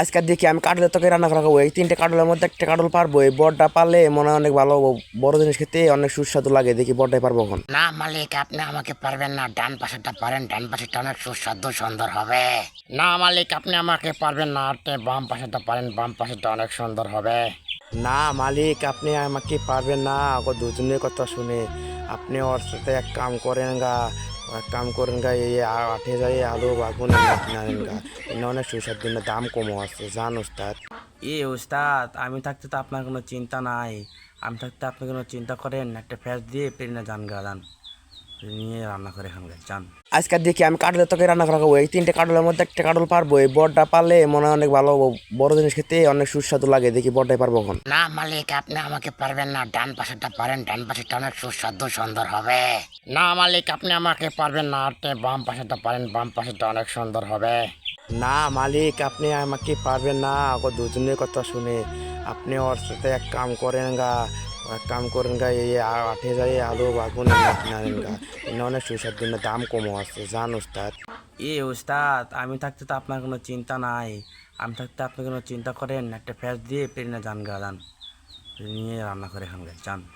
আজকে দেখি আমি কাটলের তরকারি রান্না করা খাবো। এই তিনটে কাটলের মধ্যে একটা কাটল পারবো। এই বড়টা পারলে মনে হয় অনেক ভালো, বড় জিনিস খেতে অনেক সুস্বাদু লাগে। দেখি বড়টাই পারবো এখন। না মালিক, আপনি আমাকে পারবেন না। ডান পাশেরটা পারেন, ডান পাশেরটা অনেক সুস্বাদু সুন্দর হবে। না মালিক, আপনি আমাকে পারবেন না। আপনি বাম পাশেরটা পারেন, বাম পাশেরটা অনেক সুন্দর হবে। না মালিক, আপনি আমাকে পারবেন না। ও দুজনের কথা শুনে আপনি ওর সাথে এক কাম করেন গা। এক কাম করেন গা, এই আঠে যায় আলু বাগুন এনে কিনে আনেন গা। এনে অনেক সুস্বাদু, এনে দাম কমও আছে, জান উস্তাদ। উস্তাদ, আমি থাকতে তো আপনার কোনো চিন্তা নাই। আমি থাকতে আপনি কোনো চিন্তা করেন, একটা ফ্যাস দিয়ে প্লেনে যান গা, যান নিয়ে রান্না করে খান যান। আজকে দেখি আমি কাটলের তরকারি রান্না করা খাবো। এই তিনটে কাটলের মধ্যে একটা কাটল পারবো। এই বড়টা পারলে মনে হয় অনেক ভালো, বড় জিনিস খেতে অনেক সুস্বাদু লাগে। দেখি বড়টাই পারবো এখন। না মালিক, আপনি আমাকে পারবেন না। ডান পাশেরটা পারেন, ডান পাশেরটা অনেক সুস্বাদু সুন্দর হবে। না মালিক, আপনি আমাকে পারবেন না। আপনি বাম পাশেরটা পারেন, বাম পাশেরটা অনেক সুন্দর হবে। না মালিক, আপনি আমাকে পারবেন না। ও দুজনের কথা শুনে আপনি ওর সাথে এক কাম করেন গা। এক কাম করেন গা, এই আঠে যায় আলু বাগুন এনে কিনে আনেন গা। এনে অনেক সুস্বাদু, এনে দাম কমও আছে, জান উস্তাদ। উস্তাদ, আমি থাকতে তো আপনার কোনো চিন্তা নাই। আমি থাকতে আপনি কোনো চিন্তা করেন, একটা ফ্যাস দিয়ে প্লেনে যান গা, যান নিয়ে রান্না করে খান যান।